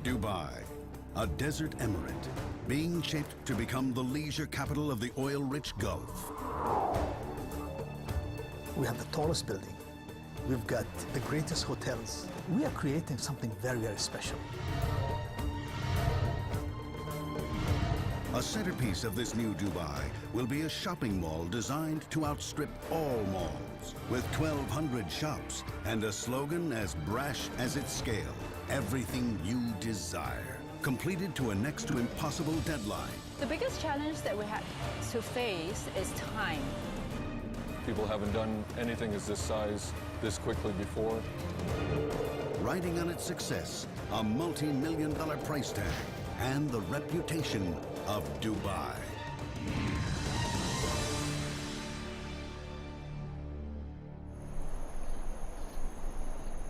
Dubai, a desert emirate, being shaped to become the leisure capital of the oil-rich Gulf. We have the tallest building. We've got the greatest hotels. We are creating something very, very special. A centerpiece of this new Dubai will be a shopping mall designed to outstrip all malls, with 1,200 shops and a slogan as brash as its scale: everything you desire. Completed to a next to impossible deadline. The biggest challenge that we had to face is time. People haven't done anything as this size this quickly before. Riding on its success, a multi-million-dollar price tag, and the reputation of Dubai.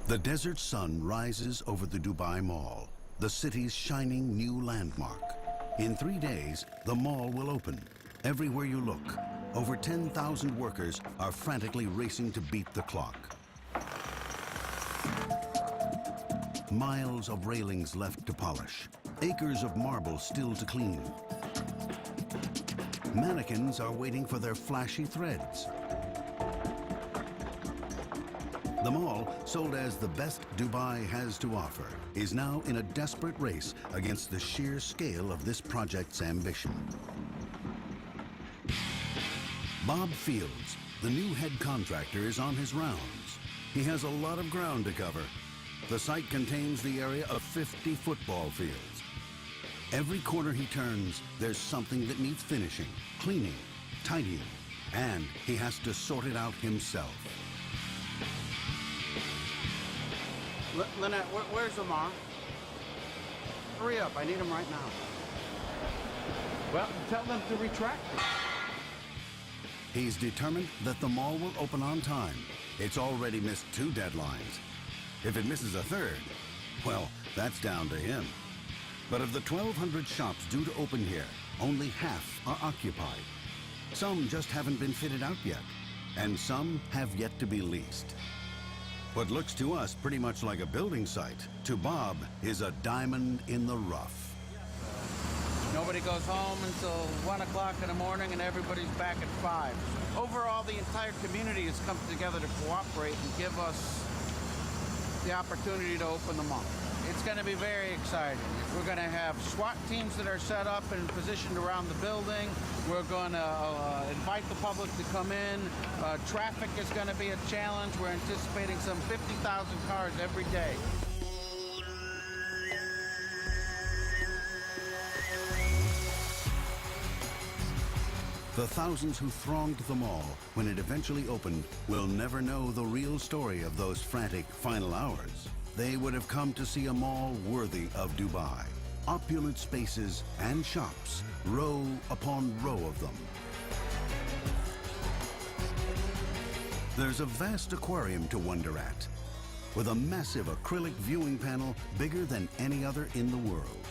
The desert sun rises over the Dubai Mall, the city's shining new landmark. In 3 days, the mall will open. Everywhere you look, over 10,000 workers are frantically racing to beat the clock. Miles of railings left to polish, acres of marble still to clean. Mannequins are waiting for their flashy threads. The mall, sold as the best Dubai has to offer, is now in a desperate race against the sheer scale of this project's ambition. Bob Fields, the new head contractor, is on his rounds. He has a lot of ground to cover. The site contains the area of 50 football fields. Every corner he turns, there's something that needs finishing, cleaning, tidying, and he has to sort it out himself. Lynette, where's Lamar? Hurry up, I need him right now. Well, tell them to retract it. He's determined that the mall will open on time. It's already missed 2 deadlines. If it misses a third, well, that's down to him. But of the 1,200 shops due to open here, only half are occupied. Some just haven't been fitted out yet, and some have yet to be leased. What looks to us pretty much like a building site, to Bob is a diamond in the rough. Nobody goes home until 1 o'clock in the morning and everybody's back at 5. Overall, the entire community has come together to cooperate and give us the opportunity to open the mall. It's going to be very exciting. We're going to have SWAT teams that are set up and positioned around the building. We're going to invite the public to come in. Traffic is going to be a challenge. We're anticipating some 50,000 cars every day. The thousands who thronged the mall when it eventually opened will never know the real story of those frantic final hours. They would have come to see a mall worthy of Dubai. Opulent spaces and shops, row upon row of them. There's a vast aquarium to wonder at, with a massive acrylic viewing panel bigger than any other in the world.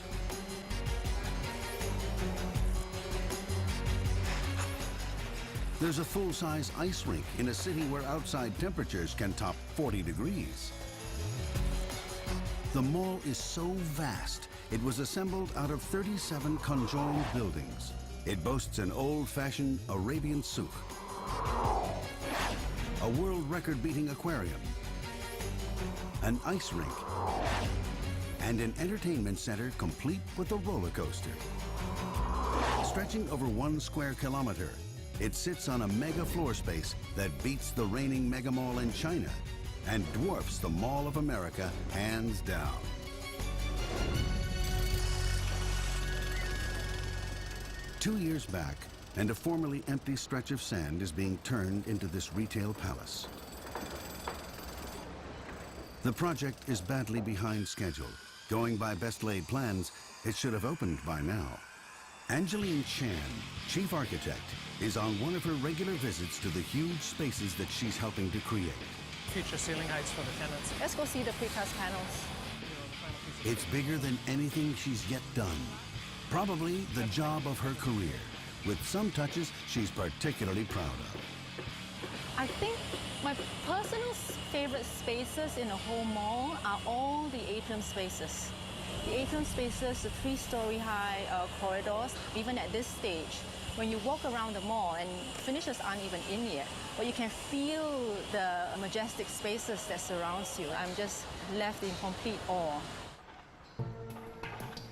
There's a full-size ice rink in a city where outside temperatures can top 40 degrees. The mall is so vast, it was assembled out of 37 conjoined buildings. It boasts an old-fashioned Arabian souk, a world record-beating aquarium, an ice rink, and an entertainment center complete with a roller coaster. Stretching over 1 square kilometer, it sits on a mega floor space that beats the reigning mega mall in China and dwarfs the Mall of America hands down. Two years back, and a formerly empty stretch of sand is being turned into this retail palace. The project is badly behind schedule. Going by best laid plans, it should have opened by now. Angeline Chan, chief architect, is on one of her regular visits to the huge spaces that she's helping to create. Future ceiling heights for the tenants. Let's go see the precast panels. It's bigger than anything she's yet done. Probably the job of her career, with some touches she's particularly proud of. I think my personal favorite spaces in the whole mall are all the atrium spaces. The atrium spaces, the 3-story high corridors. Even at this stage, when you walk around the mall, and finishes aren't even in yet, but you can feel the majestic spaces that surrounds you. I'm just left in complete awe.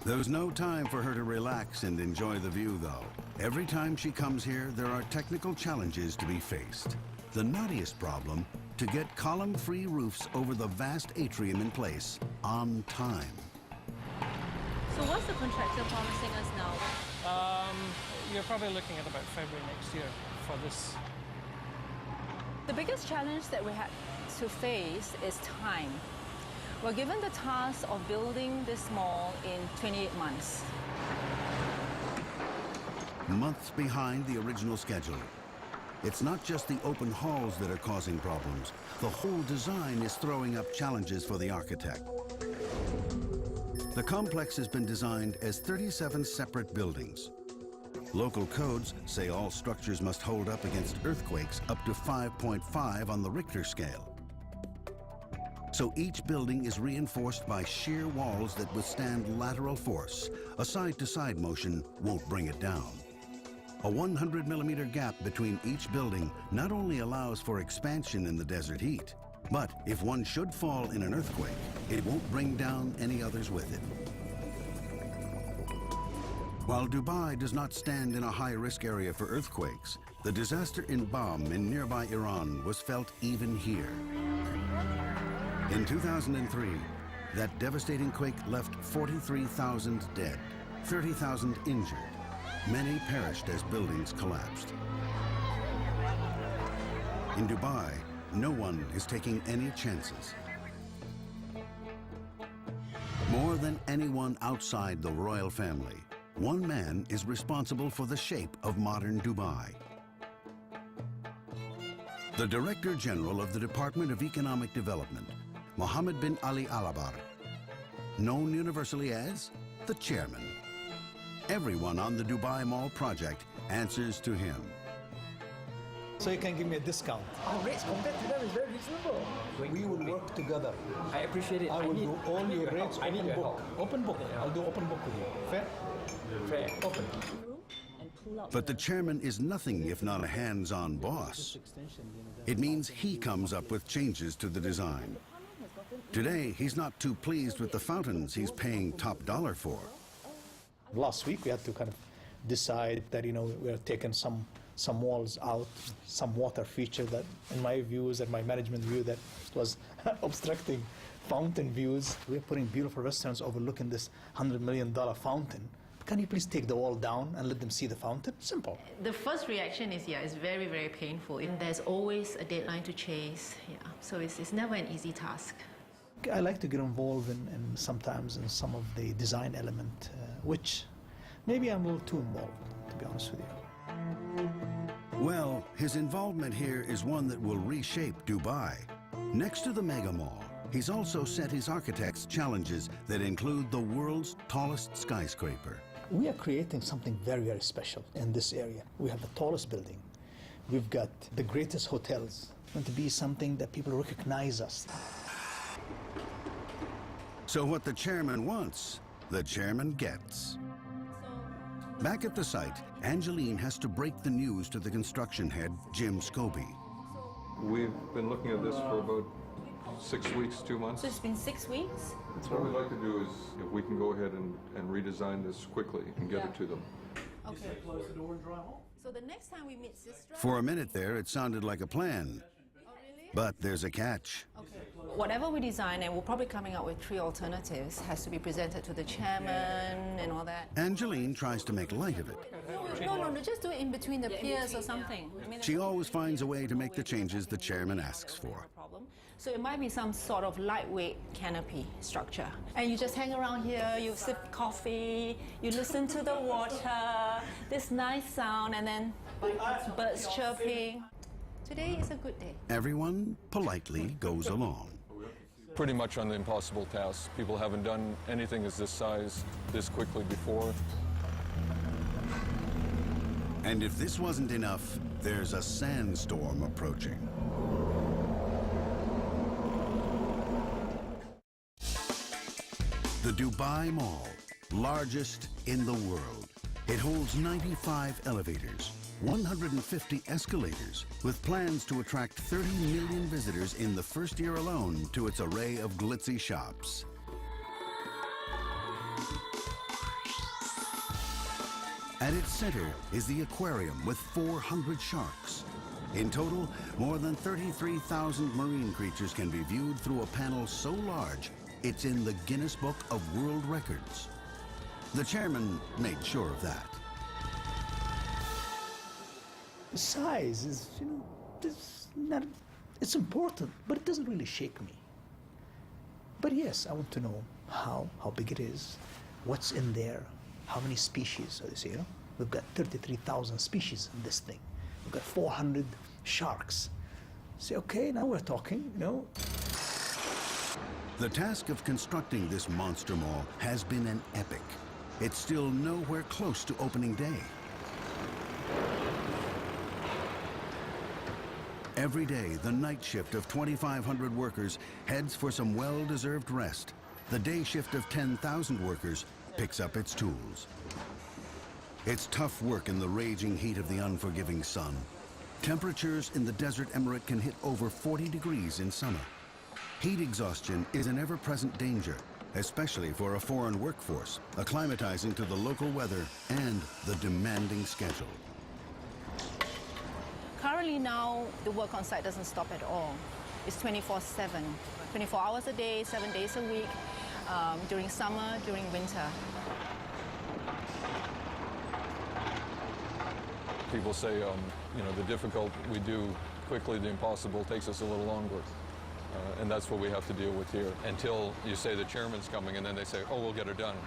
There's no time for her to relax and enjoy the view, though. Every time she comes here, there are technical challenges to be faced. The knottiest problem, to get column-free roofs over the vast atrium in place on time. So what's the contractor promising us now? You're probably looking at about February next year for this. The biggest challenge that we had to face is time. We're given the task of building this mall in 28 months. Months behind the original schedule. It's not just the open halls that are causing problems. The whole design is throwing up challenges for the architect. The complex has been designed as 37 separate buildings. Local codes say all structures must hold up against earthquakes up to 5.5 on the Richter scale. So each building is reinforced by sheer walls that withstand lateral force. A side-to-side motion won't bring it down. A 100-millimeter gap between each building not only allows for expansion in the desert heat, but if one should fall in an earthquake, it won't bring down any others with it. While Dubai does not stand in a high-risk area for earthquakes, the disaster in Bam in nearby Iran was felt even here. In 2003, that devastating quake left 43,000 dead, 30,000 injured. Many perished as buildings collapsed. In Dubai, no one is taking any chances. More than anyone outside the royal family, one man is responsible for the shape of modern Dubai. The Director General of the Department of Economic Development, Mohammed bin Ali Alabar, known universally as the chairman. Everyone on the Dubai Mall project answers to him. So you can give me a discount. Our rates compared to them is very reasonable. We will work together. I appreciate it. I will do all your rates I need open your book. help. Open book. I'll do open book with you. Fair? Fair. Open. But the chairman is nothing if not a hands-on boss. It means he comes up with changes to the design. Today, he's not too pleased with the fountains he's paying top dollar for. Last week we had to kind of decide that, we are taking some walls out, some water feature that, in my views and my management view, that was obstructing fountain views. We're putting beautiful restaurants overlooking this $100 million fountain. Can you please take the wall down and let them see the fountain? Simple. The first reaction is, it's very, very painful. And there's always a deadline to chase. So it's never an easy task. I like to get involved in sometimes in some of the design element, which maybe I'm a little too involved, to be honest with you. Well, his involvement here is one that will reshape Dubai. Next to the mega mall, he's also set his architects challenges that include the world's tallest skyscraper. We are creating something very, very special in this area. We have the tallest building. We've got the greatest hotels. It's going to be something that people recognize us. So what the chairman wants, the chairman gets. Back at the site, Angeline has to break the news to the construction head, Jim Scobie. We've been looking at this for about 6 weeks, 2 months. So it's been 6 weeks? What we'd like to do is, if we can go ahead and redesign this quickly and get it to them. Okay. So the next time we meet Sistra... For a minute there, it sounded like a plan. Oh, really? But there's a catch. Okay. Whatever we design, and we're probably coming up with 3 alternatives, has to be presented to the chairman and all that. Angeline tries to make light of it. No, just do it in between the piers or something. She always finds a way to make the changes the chairman asks for. So it might be some sort of lightweight canopy structure. And you just hang around here, you sip coffee, you listen to the water, this nice sound, and then birds chirping. Today is a good day. Everyone politely goes along. Pretty much on the impossible task. People haven't done anything as this size this quickly before. And if this wasn't enough, there's a sandstorm approaching. The Dubai Mall, largest in the world. It holds 95 elevators, 150 escalators, with plans to attract 30 million visitors in the first year alone to its array of glitzy shops. At its center is the aquarium with 400 sharks. In total, more than 33,000 marine creatures can be viewed through a panel so large, it's in the Guinness Book of World Records. The chairman made sure of that. The size is, it's important, but it doesn't really shake me. But yes, I want to know how big it is, what's in there, how many species. So they say, we've got 33,000 species in this thing. We've got 400 sharks. Say, okay, now we're talking, The task of constructing this monster mall has been an epic. It's still nowhere close to opening day. Every day, the night shift of 2,500 workers heads for some well-deserved rest. The day shift of 10,000 workers picks up its tools. It's tough work in the raging heat of the unforgiving sun. Temperatures in the desert emirate can hit over 40 degrees in summer. Heat exhaustion is an ever-present danger, especially for a foreign workforce, acclimatizing to the local weather and the demanding schedule. Currently now, the work on site doesn't stop at all. It's 24/7, 24 hours a day, 7 days a week, during summer, during winter. People say, the difficult we do quickly, the impossible takes us a little longer. And that's what we have to deal with here until you say the chairman's coming and then they say, oh, we'll get it done.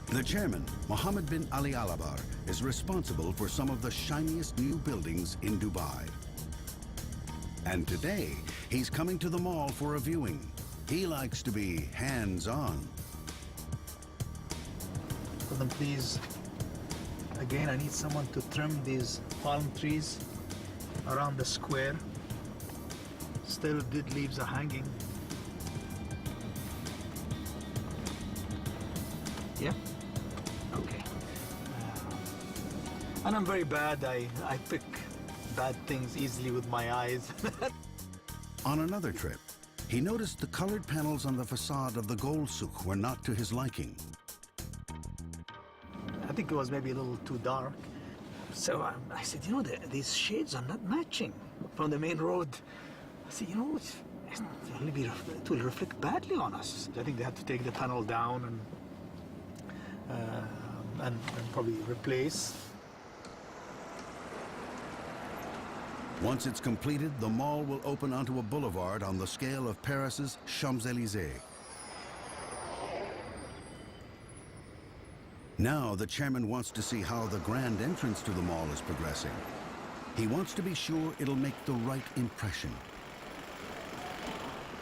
The chairman, Mohammed bin Ali Alabar, is responsible for some of the shiniest new buildings in Dubai. And today, he's coming to the mall for a viewing. He likes to be hands-on. Tell them, please, again, I need someone to trim these palm trees around the square. Still, dead leaves are hanging. Yeah? Okay. And I'm very bad. I pick bad things easily with my eyes. On another trip, he noticed the colored panels on the facade of the gold souk were not to his liking. I think it was maybe a little too dark. So I said, these shades are not matching from the main road. I said, it will reflect badly on us. I think they had to take the panel down and probably replace. Once it's completed, the mall will open onto a boulevard on the scale of Paris's Champs-Élysées. Now the chairman wants to see how the grand entrance to the mall is progressing. He wants to be sure it'll make the right impression.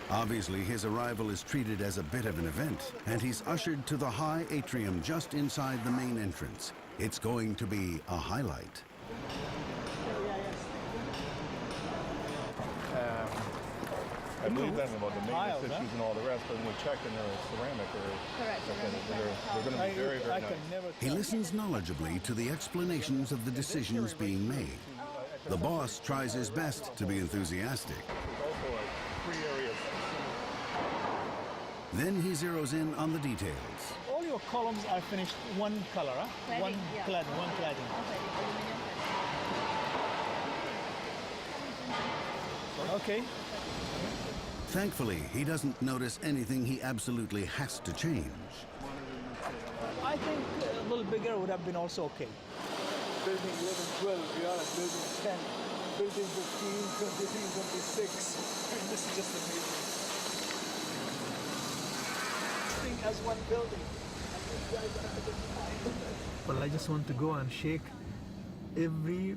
Obviously, his arrival is treated as a bit of an event, and he's ushered to the high atrium just inside the main entrance. It's going to be a highlight. I believe them about the maintenance issues and all the rest, but when we checked and they're ceramic they're going to be very, very nice. He listens knowledgeably to the explanations of the decisions being made. The boss tries his best to be enthusiastic. Then he zeroes in on the details. All your columns are finished one color, huh? Cladding, one yeah. cladding. Okay. Thankfully, he doesn't notice anything he absolutely has to change. I think a little bigger would have been also okay. Building 11, 12, we are at building 10, building 15, 23, 26. And this is just amazing. As one building. Well, I just want to go and shake every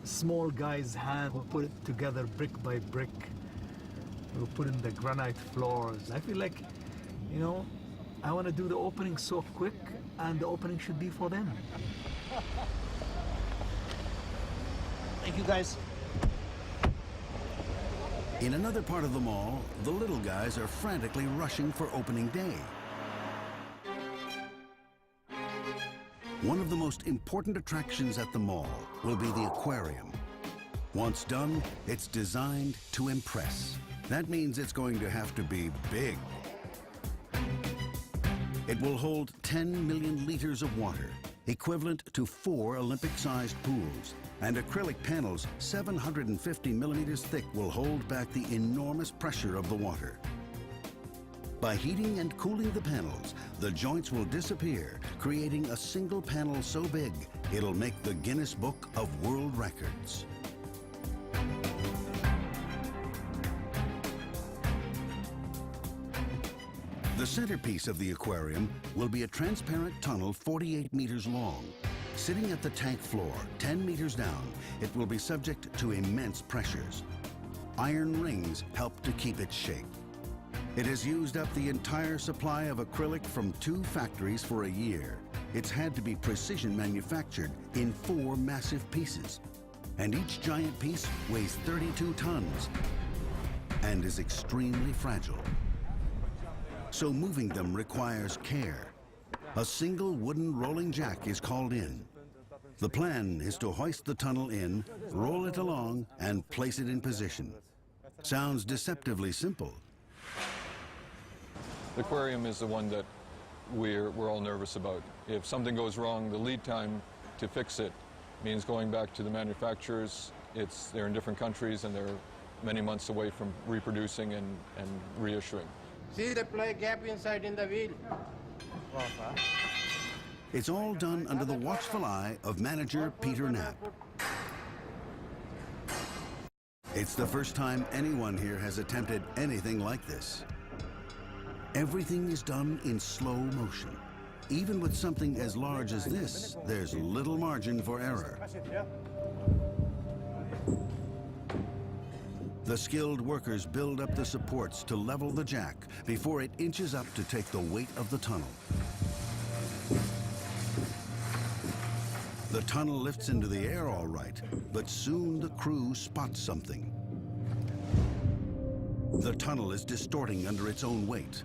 small guy's hand who put it together brick by brick, who put in the granite floors. I feel like, I want to do the opening so quick, and the opening should be for them. Thank you, guys. In another part of the mall, the little guys are frantically rushing for opening day. One of the most important attractions at the mall will be the aquarium. Once done, it's designed to impress. That means it's going to have to be big. It will hold 10 million liters of water, equivalent to 4 Olympic-sized pools, and acrylic panels 750 millimeters thick will hold back the enormous pressure of the water. By heating and cooling the panels, the joints will disappear, creating a single panel so big, it'll make the Guinness Book of World Records. The centerpiece of the aquarium will be a transparent tunnel 48 meters long. Sitting at the tank floor, 10 meters down, it will be subject to immense pressures. Iron rings help to keep its shape. It has used up the entire supply of acrylic from 2 factories for a year. It's had to be precision manufactured in 4 massive pieces. And each giant piece weighs 32 tons and is extremely fragile. So moving them requires care. A single wooden rolling jack is called in. The plan is to hoist the tunnel in, roll it along, and place it in position. Sounds deceptively simple. The aquarium is the one that we're all nervous about. If something goes wrong, the lead time to fix it means going back to the manufacturers. They're in different countries and they're many months away from reproducing and reissuing. See the play gap inside in the wheel. It's all done under the watchful eye of manager Peter Knapp. It's the first time anyone here has attempted anything like this. Everything is done in slow motion. Even with something as large as this, there's little margin for error. The skilled workers build up the supports to level the jack before it inches up to take the weight of the tunnel. The tunnel lifts into the air all right, but soon the crew spots something. The tunnel is distorting under its own weight.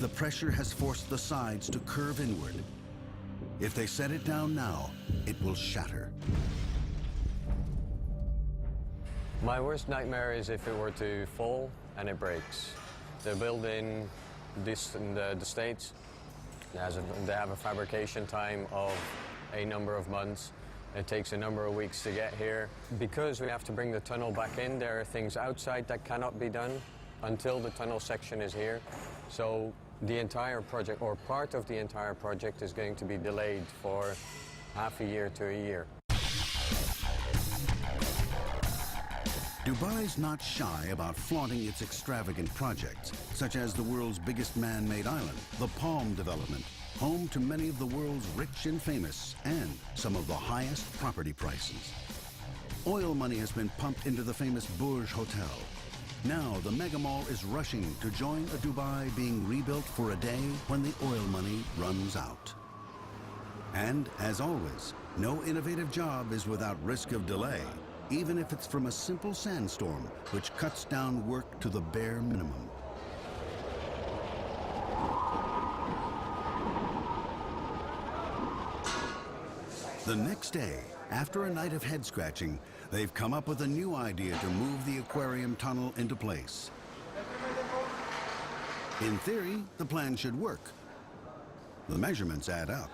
The pressure has forced the sides to curve inward. If they set it down now, it will shatter. My worst nightmare is if it were to fall and it breaks. They're building this in the States. They have a fabrication time of a number of months. It takes a number of weeks to get here. Because we have to bring the tunnel back in, there are things outside that cannot be done until the tunnel section is here. So the entire project, or part of the entire project, is going to be delayed for half a year to a year. Dubai's not shy about flaunting its extravagant projects, such as the world's biggest man-made island, the Palm Development, home to many of the world's rich and famous, and some of the highest property prices. Oil money has been pumped into the famous Burj Hotel. Now the mega mall is rushing to join a Dubai being rebuilt for a day when the oil money runs out. And as always, no innovative job is without risk of delay, even if it's from a simple sandstorm, which cuts down work to the bare minimum. The next day, after a night of head-scratching, they've come up with a new idea to move the aquarium tunnel into place. In theory, the plan should work. The measurements add up.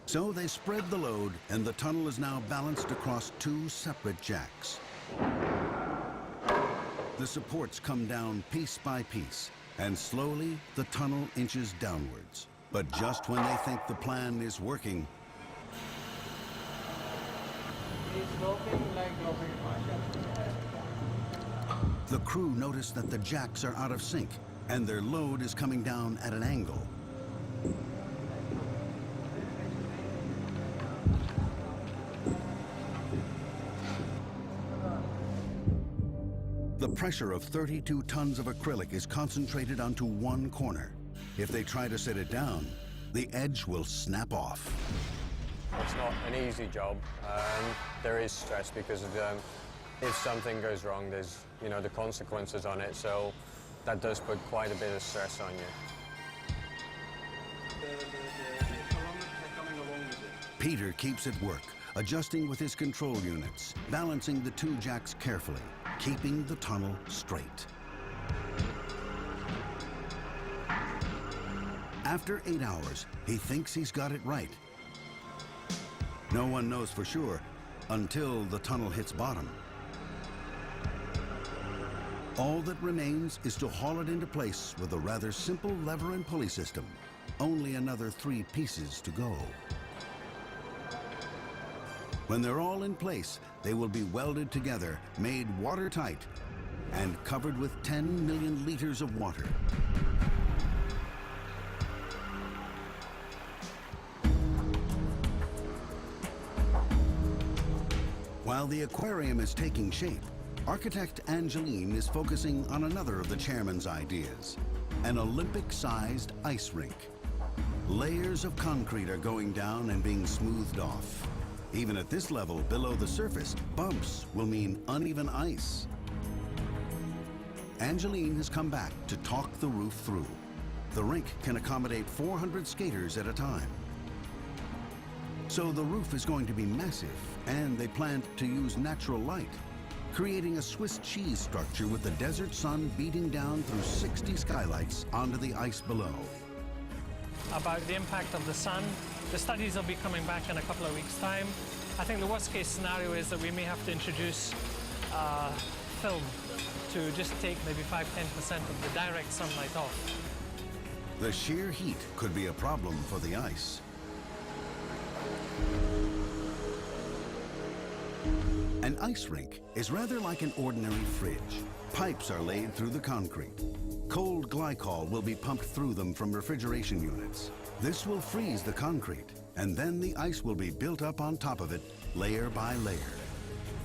So they spread the load, and the tunnel is now balanced across 2 separate jacks. The supports come down piece by piece, and slowly the tunnel inches downwards. But just when they think the plan is working, the crew notice that the jacks are out of sync, and their load is coming down at an angle. The pressure of 32 tons of acrylic is concentrated onto one corner. If they try to set it down, the edge will snap off. It's not an easy job. There is stress because of If something goes wrong, there's, you know, the consequences on it, so that does put quite a bit of stress on you. Peter keeps at work, adjusting with his control units, balancing the two jacks carefully, keeping the tunnel straight. After 8 hours, he thinks he's got it right. No one knows for sure until the tunnel hits bottom. All that remains is to haul it into place with a rather simple lever and pulley system. Only another 3 pieces to go. When they're all in place, they will be welded together, made watertight, and covered with 10 million liters of water. While the aquarium is taking shape, architect Angeline is focusing on another of the chairman's ideas, an Olympic-sized ice rink. Layers of concrete are going down and being smoothed off. Even at this level, below the surface, bumps will mean uneven ice. Angeline has come back to talk the roof through. The rink can accommodate 400 skaters at a time. So the roof is going to be massive, and they plan to use natural light, creating a Swiss cheese structure with the desert sun beating down through 60 skylights onto the ice below. About the impact of the sun, the studies will be coming back in a couple of weeks' time. I think the worst case scenario is that we may have to introduce film to just take maybe 5–10% of the direct sunlight off. The sheer heat could be a problem for the ice. An ice rink is rather like an ordinary fridge. Pipes are laid through the concrete. Cold glycol will be pumped through them from refrigeration units. This will freeze the concrete, and then the ice will be built up on top of it, layer by layer.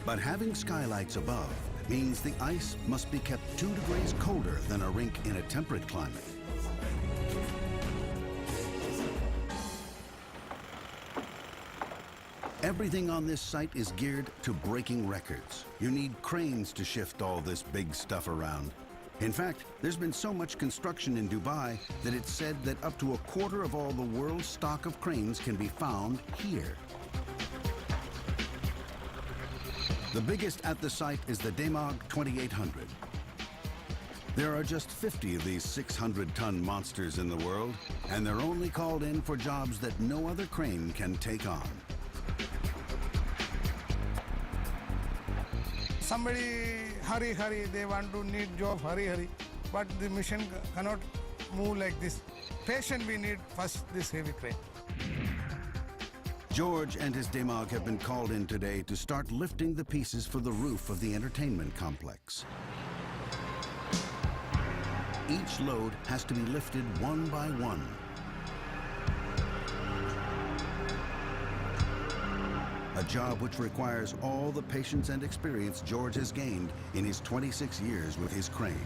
But having skylights above means the ice must be kept 2 degrees colder than a rink in a temperate climate. Everything on this site is geared to breaking records. You need cranes to shift all this big stuff around. In fact, there's been so much construction in Dubai that it's said that up to 1/4 of all the world's stock of cranes can be found here. The biggest at the site is the Demag 2800. There are just 50 of these 600-ton monsters in the world, and they're only called in for jobs that no other crane can take on. Somebody hurry, they want to need job hurry, but the machine cannot move like this. Patient we need first this heavy crane. George and his Demag have been called in today to start lifting the pieces for the roof of the entertainment complex. Each load has to be lifted one by one. A job which requires all the patience and experience George has gained in his 26 years with his crane.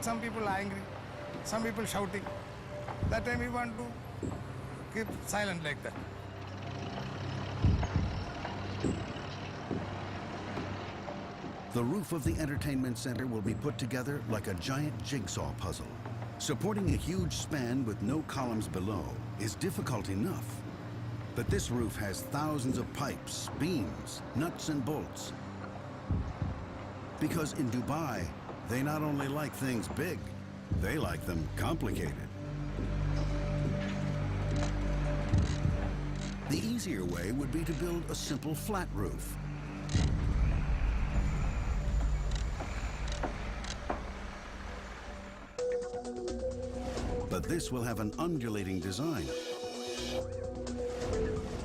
Some people are angry, some people shouting. That time we want to keep silent like that. The roof of the entertainment center will be put together like a giant jigsaw puzzle. Supporting a huge span with no columns below is difficult enough. But this roof has thousands of pipes, beams, nuts and bolts. Because in Dubai, they not only like things big, they like them complicated. The easier way would be to build a simple flat roof. But this will have an undulating design,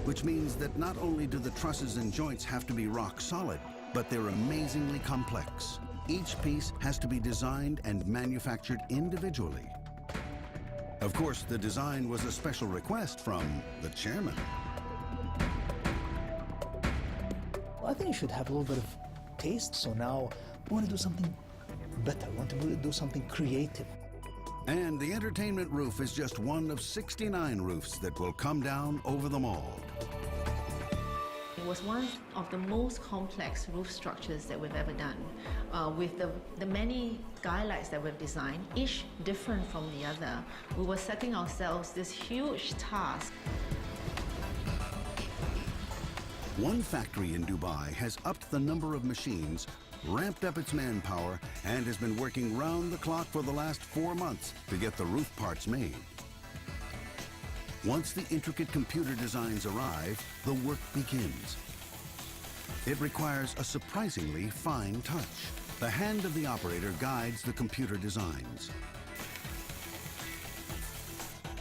which means that not only do the trusses and joints have to be rock solid, but they're amazingly complex. Each piece has to be designed and manufactured individually. Of course, the design was a special request from the chairman. I think you should have a little bit of taste, so now we want to do something better. We want to do something creative. And the entertainment roof is just one of 69 roofs that will come down over the mall. It was one of the most complex roof structures that we've ever done, with the many skylights that we've designed, each different from the other. We were setting ourselves this huge task. One factory in Dubai has upped the number of machines, ramped up its manpower, and has been working round the clock for the last 4 months to get the roof parts made. Once the intricate computer designs arrive, the work begins. It requires a surprisingly fine touch. The hand of the operator guides the computer designs.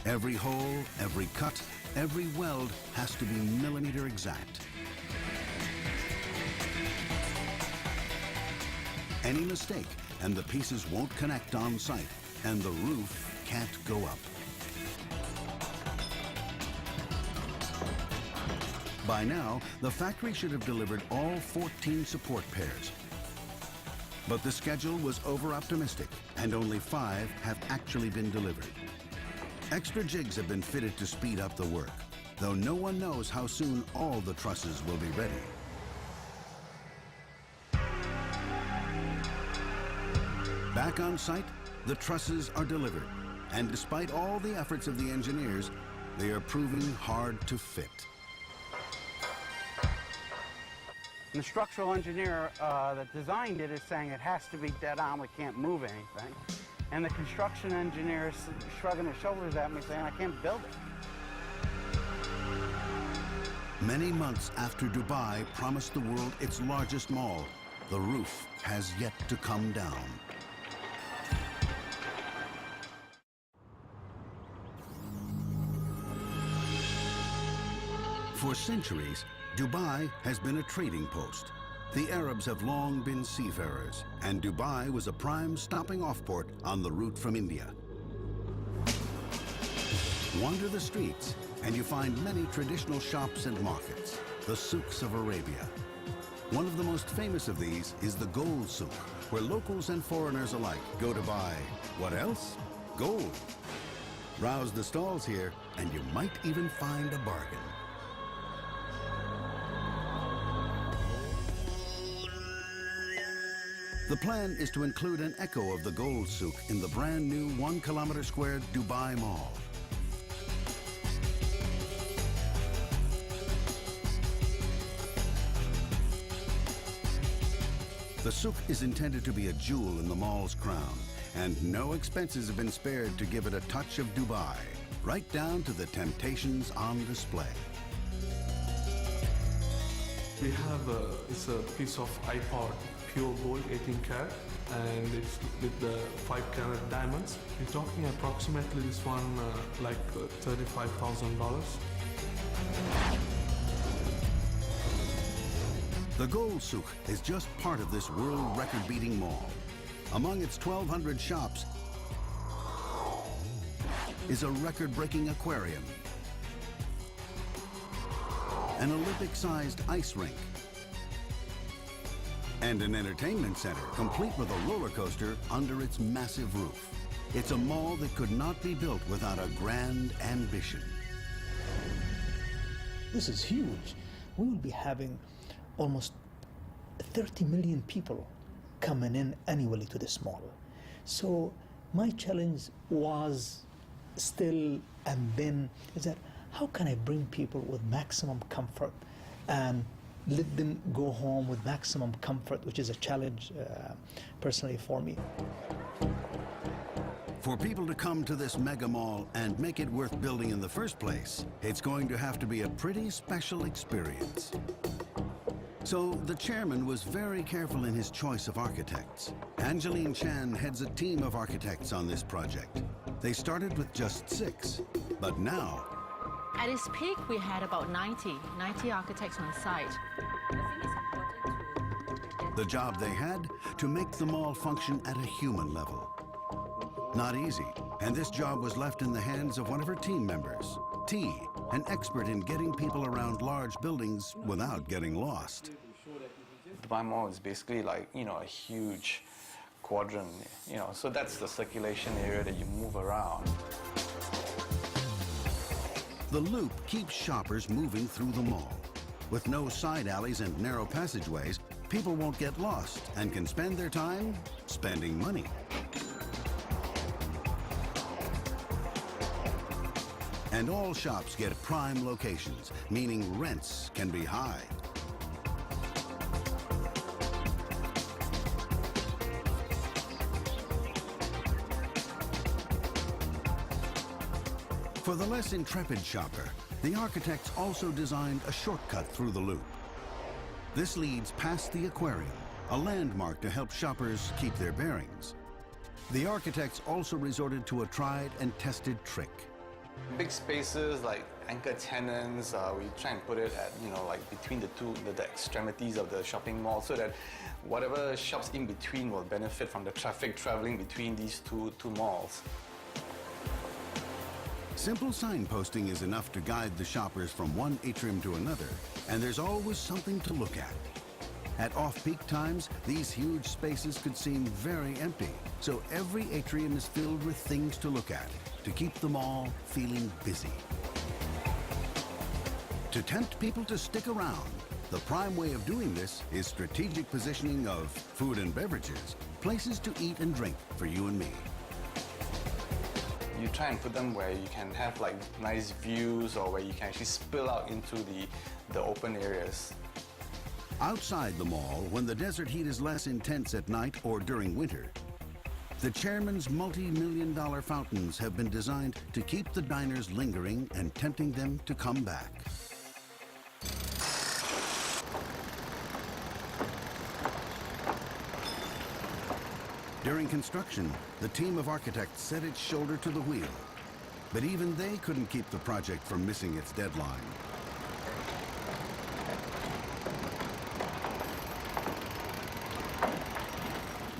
Every hole, every cut, every weld has to be millimeter exact. Any mistake, and the pieces won't connect on site, and the roof can't go up. By now, the factory should have delivered all 14 support pairs. But the schedule was over-optimistic, and only 5 have actually been delivered. Extra jigs have been fitted to speed up the work, though no one knows how soon all the trusses will be ready. Back on site, the trusses are delivered, and despite all the efforts of the engineers, they are proving hard to fit. And the structural engineer that designed it is saying it has to be dead on, we can't move anything. And the construction engineer is shrugging his shoulders at me saying, I can't build it. Many months after Dubai promised the world its largest mall, the roof has yet to come down. For centuries, Dubai has been a trading post. The Arabs have long been seafarers, and Dubai was a prime stopping-off port on the route from India. Wander the streets, and you find many traditional shops and markets, the souks of Arabia. One of the most famous of these is the gold souk, where locals and foreigners alike go to buy, what else? Gold. Browse the stalls here, and you might even find a bargain. The plan is to include an echo of the gold souk in the brand new 1 kilometer squared Dubai Mall. The souk is intended to be a jewel in the mall's crown, and no expenses have been spared to give it a touch of Dubai, right down to the temptations on display. We have it's a piece of iPod, pure gold, 18 karat, and it's with the 5-carat diamonds. We're talking approximately this one like $35,000. The Gold Souk is just part of this world record-beating mall. Among its 1,200 shops is a record-breaking aquarium, an Olympic-sized ice rink, and an entertainment center complete with a roller coaster under its massive roof. It's a mall that could not be built without a grand ambition. This is huge. We will be having almost 30 million people coming in annually to this mall. So my challenge was still and then is that how can I bring people with maximum comfort and let them go home with maximum comfort, which is a challenge personally for me. For people to come to this mega mall and make it worth building in the first place, it's going to have to be a pretty special experience. So the chairman was very careful in his choice of architects. Angeline Chan heads a team of architects on this project. They started with just 6, but now... At its peak, we had about 90 architects on site. The job they had, to make the mall function at a human level. Not easy, and this job was left in the hands of one of her team members, T, an expert in getting people around large buildings without getting lost. Dubai Mall is basically like, a huge quadrant, you know, so that's the circulation area that you move around. The loop keeps shoppers moving through the mall. With no side alleys and narrow passageways, people won't get lost and can spend their time spending money. And all shops get prime locations, meaning rents can be high. For the less intrepid shopper, the architects also designed a shortcut through the loop. This leads past the aquarium, a landmark to help shoppers keep their bearings. The architects also resorted to a tried and tested trick. Big spaces like anchor tenants, we try and put it at, you know, like between the extremities of the shopping mall so that whatever shops in between will benefit from the traffic traveling between these two malls. Simple signposting is enough to guide the shoppers from one atrium to another, and there's always something to look at. At off-peak times, these huge spaces could seem very empty, so every atrium is filled with things to look at to keep the mall feeling busy. To tempt people to stick around, the prime way of doing this is strategic positioning of food and beverages, places to eat and drink for you and me. You try and put them where you can have like nice views or where you can actually spill out into the open areas. Outside the mall, when the desert heat is less intense at night or during winter, the chairman's multi-million-dollar fountains have been designed to keep the diners lingering and tempting them to come back. During construction, the team of architects set its shoulder to the wheel, but even they couldn't keep the project from missing its deadline.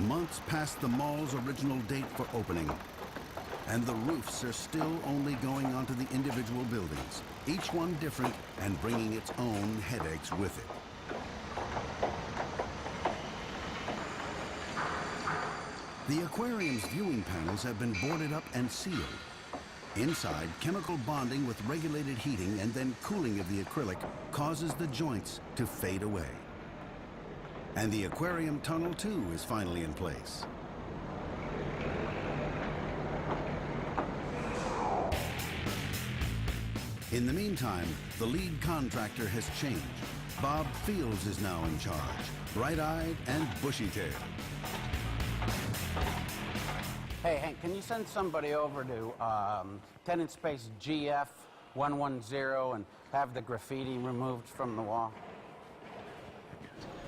Months past the mall's original date for opening, and the roofs are still only going onto the individual buildings, each one different and bringing its own headaches with it. The aquarium's viewing panels have been boarded up and sealed. Inside, chemical bonding with regulated heating and then cooling of the acrylic causes the joints to fade away. And the aquarium tunnel, too, is finally in place. In the meantime, the lead contractor has changed. Bob Fields is now in charge, bright-eyed and bushy-tailed. Hey, Hank, can you send somebody over to tenant space GF110 and have the graffiti removed from the wall?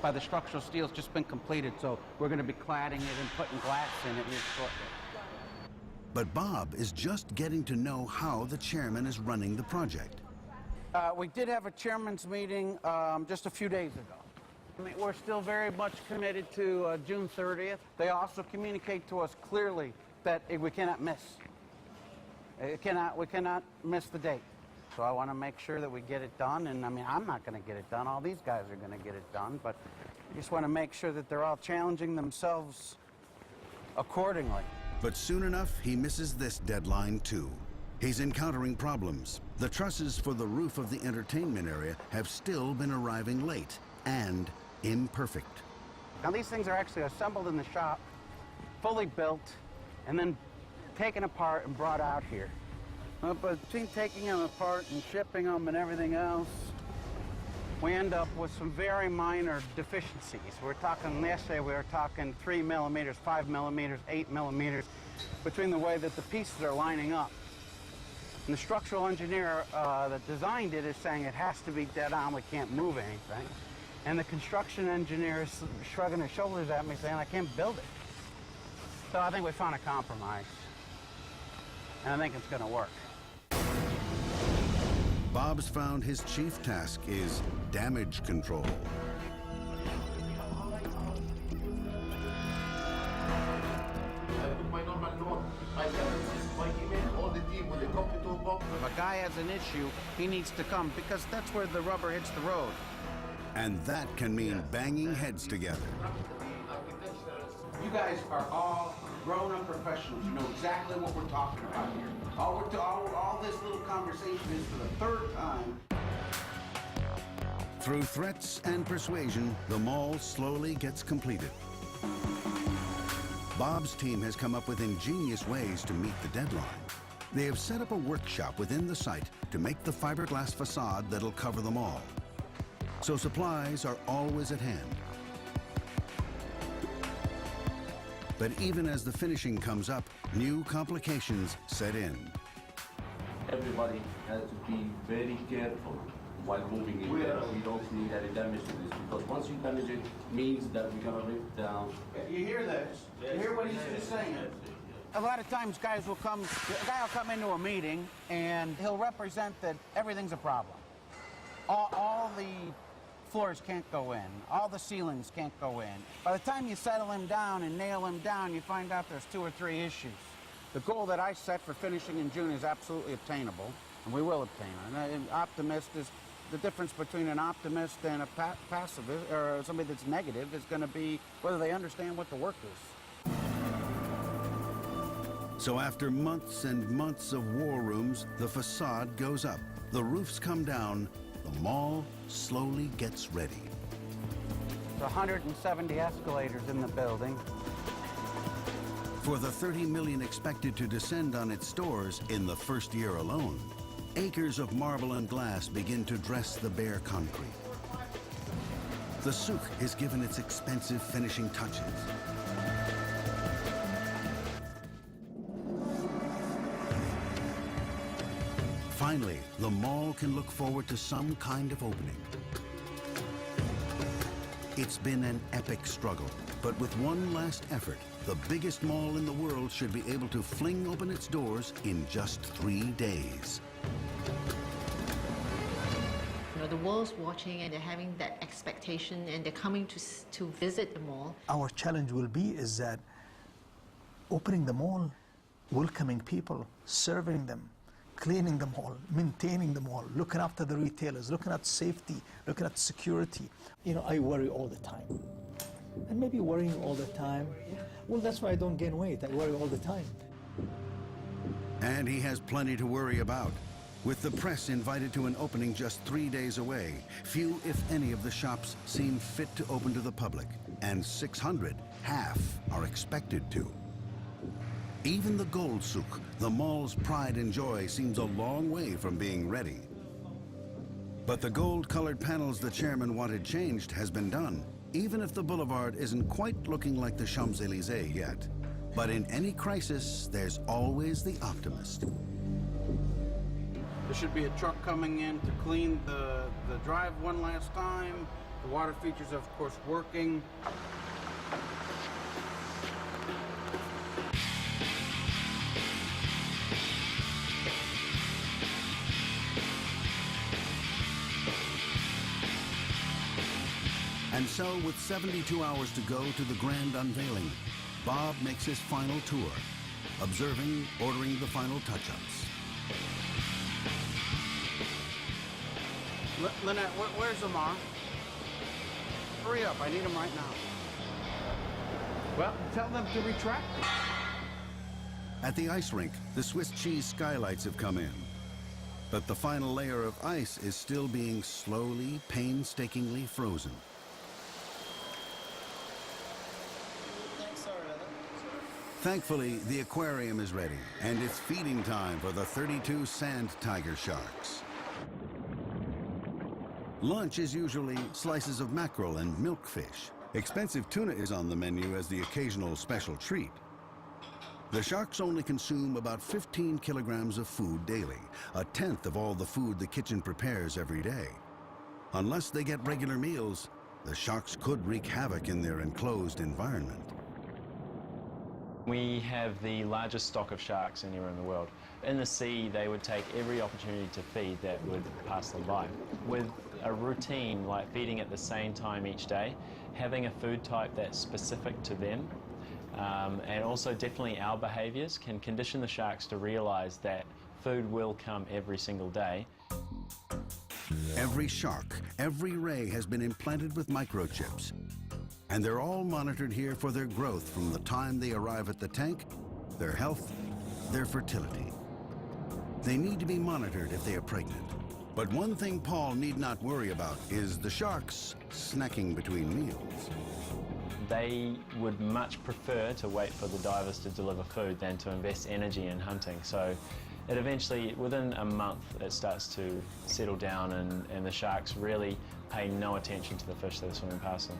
The structural steel's just been completed, so we're going to be cladding it and putting glass in it shortly. But Bob is just getting to know how the chairman is running the project. We did have a chairman's meeting just a few days ago. I mean, we're still very much committed to June 30th. They also communicate to us clearly that we cannot miss. We cannot miss the date. So I want to make sure that we get it done. And I mean, I'm not going to get it done. All these guys are going to get it done. But I just want to make sure that they're all challenging themselves accordingly. But soon enough, he misses this deadline too. He's encountering problems. The trusses for the roof of the entertainment area have still been arriving late and imperfect. Now these things are actually assembled in the shop, fully built, and then taken apart and brought out here. But between taking them apart and shipping them and everything else, we end up with some very minor deficiencies. We're talking, yesterday we were talking 3 millimeters, 5 millimeters, 8 millimeters, between the way that the pieces are lining up. And the structural engineer that designed it is saying it has to be dead on, we can't move anything. And the construction engineer is shrugging his shoulders at me saying, I can't build it. So I think we found a compromise. And I think it's going to work. Bob's found his chief task is damage control. If a guy has an issue, he needs to come because that's where the rubber hits the road. And that can mean banging heads together. You guys are all grown-up professionals. You know exactly what we're talking about here. All this little conversation is for the third time. Through threats and persuasion, the mall slowly gets completed. Bob's team has come up with ingenious ways to meet the deadline. They have set up a workshop within the site to make the fiberglass facade that'll cover the mall. So supplies are always at hand. But even as the finishing comes up, new complications set in. Everybody has to be very careful while moving in there. We don't need any damage to this, because once you damage it, means that we're gonna rip down. You hear this? You hear what he's just saying? A lot of times guys will come, a guy will come into a meeting and he'll represent that everything's a problem. All the floors can't go in. All the ceilings can't go in. By the time you settle him down and nail him down, you find out there's 2 or 3 issues. The goal that I set for finishing in June is absolutely obtainable, and we will obtain it. And an optimist is, the difference between an optimist and a pacifist, or somebody that's negative, is going to be whether they understand what the work is. So after months and months of war rooms, the facade goes up, the roofs come down, the mall slowly gets ready. There's 170 escalators in the building. For the 30 million expected to descend on its stores in the first year alone, acres of marble and glass begin to dress the bare concrete. The souk is given its expensive finishing touches. Finally, the mall can look forward to some kind of opening. It's been an epic struggle, but with one last effort, the biggest mall in the world should be able to fling open its doors in just 3 days. You know, the world's watching and they're having that expectation and they're coming to visit the mall. Our challenge will be is that opening the mall, welcoming people, serving them, cleaning the mall, maintaining the mall, looking after the retailers, looking at safety, looking at security. You know, I worry all the time. And maybe worrying all the time, well, that's why I don't gain weight. I worry all the time. And he has plenty to worry about. With the press invited to an opening just 3 days away, few, if any, of the shops seem fit to open to the public, and 600, half, are expected to. Even the gold souk, the mall's pride and joy, seems a long way from being ready. But the gold-colored panels the chairman wanted changed has been done, even if the boulevard isn't quite looking like the Champs-Élysées yet. But in any crisis, there's always the optimist. There should be a truck coming in to clean the drive one last time. The water features, of course, working. And so, with 72 hours to go to the grand unveiling, Bob makes his final tour, observing, ordering the final touch-ups. Lynette, where's Lamar? Hurry up, I need him right now. Well, tell them to retract. At the ice rink, the Swiss cheese skylights have come in. But the final layer of ice is still being slowly, painstakingly frozen. Thankfully, the aquarium is ready, and it's feeding time for the 32 sand tiger sharks. Lunch is usually slices of mackerel and milkfish. Expensive tuna is on the menu as the occasional special treat. The sharks only consume about 15 kilograms of food daily, a tenth of all the food the kitchen prepares every day. Unless they get regular meals, the sharks could wreak havoc in their enclosed environment. We have the largest stock of sharks anywhere in the world. In the sea, they would take every opportunity to feed that would pass them by. With a routine like feeding at the same time each day, having a food type that's specific to them, and also definitely our behaviours can condition the sharks to realise that food will come every single day. Every shark, every ray has been implanted with microchips. And they're all monitored here for their growth from the time they arrive at the tank, their health, their fertility. They need to be monitored if they are pregnant. But one thing Paul need not worry about is the sharks snacking between meals. They would much prefer to wait for the divers to deliver food than to invest energy in hunting. So it eventually, within a month, it starts to settle down and the sharks really pay no attention to the fish that are swimming past them.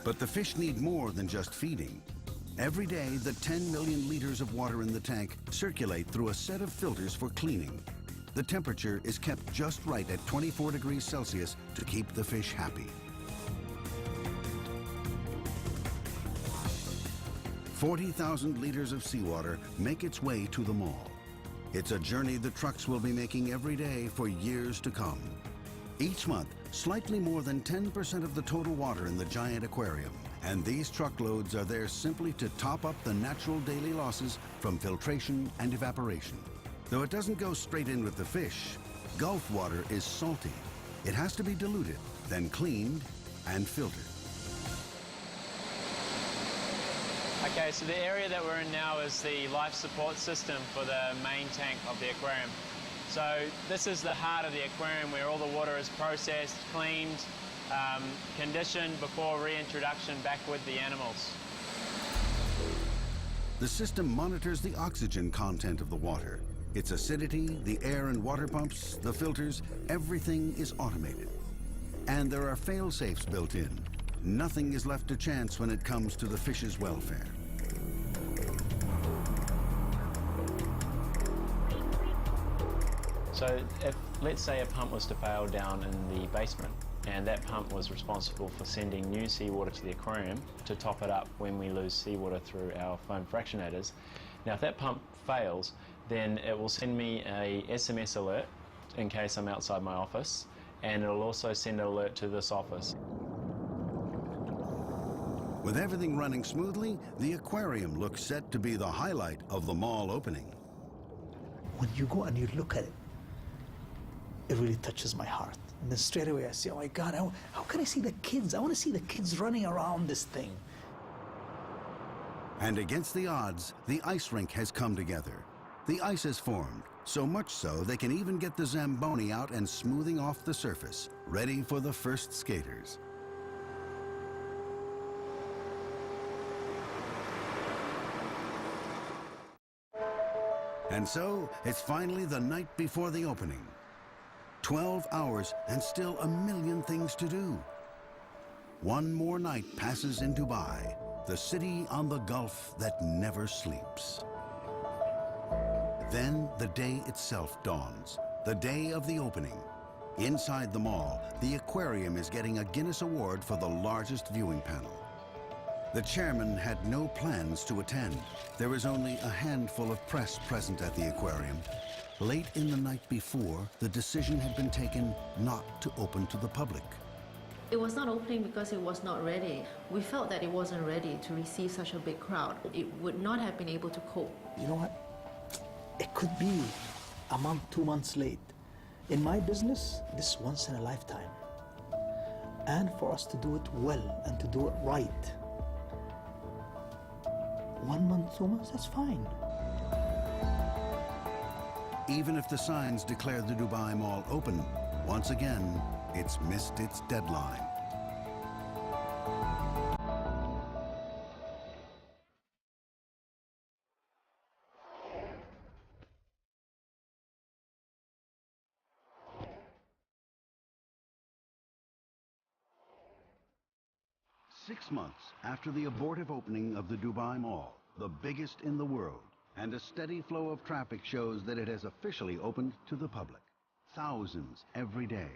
But the fish need more than just feeding. Every day, the 10 million liters of water in the tank circulate through a set of filters for cleaning. The temperature is kept just right at 24 degrees Celsius to keep the fish happy. 40,000 liters of seawater make its way to the mall. It's a journey the trucks will be making every day for years to come. Each month, slightly more than 10% of the total water in the giant aquarium. And these truckloads are there simply to top up the natural daily losses from filtration and evaporation. Though it doesn't go straight in with the fish, Gulf water is salty. It has to be diluted, then cleaned and filtered. Okay, so the area that we're in now is the life support system for the main tank of the aquarium. So this is the heart of the aquarium where all the water is processed, cleaned, conditioned before reintroduction back with the animals. The system monitors the oxygen content of the water. Its acidity, the air and water pumps, the filters, everything is automated. And there are fail-safes built in. Nothing is left to chance when it comes to the fish's welfare. So if, let's say, a pump was to fail down in the basement, and that pump was responsible for sending new seawater to the aquarium to top it up when we lose seawater through our foam fractionators. Now, if that pump fails, then it will send me a SMS alert in case I'm outside my office, and it'll also send an alert to this office. With everything running smoothly, the aquarium looks set to be the highlight of the mall opening. When you go and you look at it, it really touches my heart. And then straight away I say, oh my God, how can I see the kids? I want to see the kids running around this thing. And against the odds, the ice rink has come together. The ice has formed, so much so they can even get the Zamboni out and smoothing off the surface, ready for the first skaters. And so, it's finally the night before the opening. 12 hours and still a million things to do. One more night passes in Dubai, the city on the Gulf that never sleeps. Then the day itself dawns, the day of the opening. Inside the mall, the aquarium is getting a Guinness Award for the largest viewing panel. The chairman had no plans to attend. There was only a handful of press present at the aquarium. Late in the night before, the decision had been taken not to open to the public. It was not opening because it was not ready. We felt that it wasn't ready to receive such a big crowd. It would not have been able to cope. You know what? It could be a month, 2 months late. In my business, this is once in a lifetime. And for us to do it well and to do it right, 1 month, 2 months, that's fine. Even if the signs declare the Dubai Mall open, once again, it's missed its deadline. Six months after the abortive opening of the Dubai Mall, the biggest in the world, and a steady flow of traffic shows that it has officially opened to the public. Thousands every day.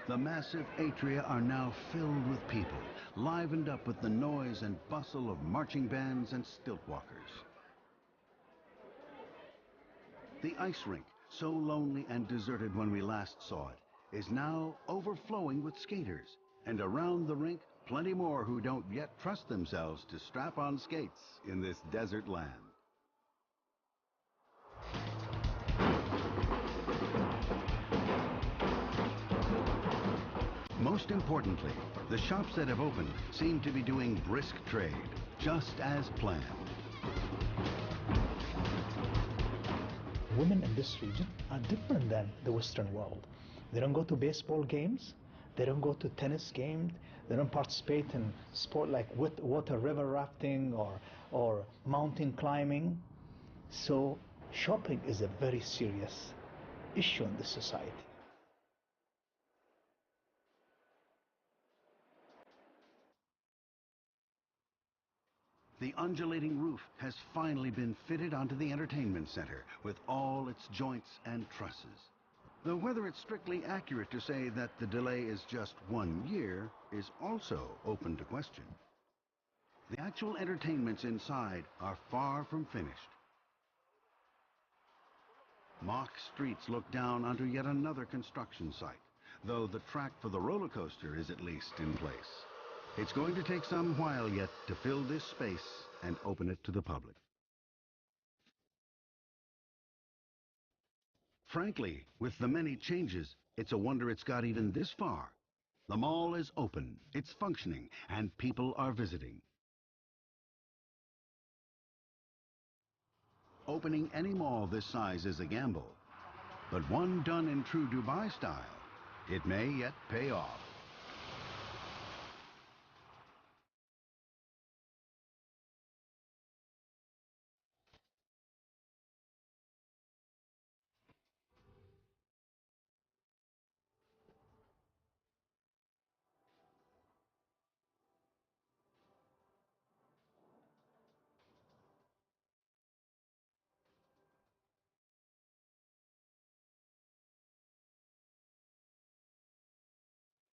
The massive atria are now filled with people, livened up with the noise and bustle of marching bands and stilt walkers. The ice rink, so lonely and deserted when we last saw it, is now overflowing with skaters. And around the rink, plenty more who don't yet trust themselves to strap on skates in this desert land. most importantly, the shops that have opened seem to be doing brisk trade, just as planned. Women in this region are different than the Western world. They don't go to baseball games, they don't go to tennis games, they don't participate in sport like water river rafting or mountain climbing. So shopping is a very serious issue in this society. The undulating roof has finally been fitted onto the entertainment center with all its joints and trusses. Though whether it's strictly accurate to say that the delay is just 1 year is also open to question. The actual entertainments inside are far from finished. Mock streets look down onto yet another construction site, though the track for the roller coaster is at least in place. It's going to take some while yet to fill this space and open it to the public. Frankly, with the many changes, it's a wonder it's got even this far. The mall is open, it's functioning, and people are visiting. Opening any mall this size is a gamble, but one done in true Dubai style, it may yet pay off.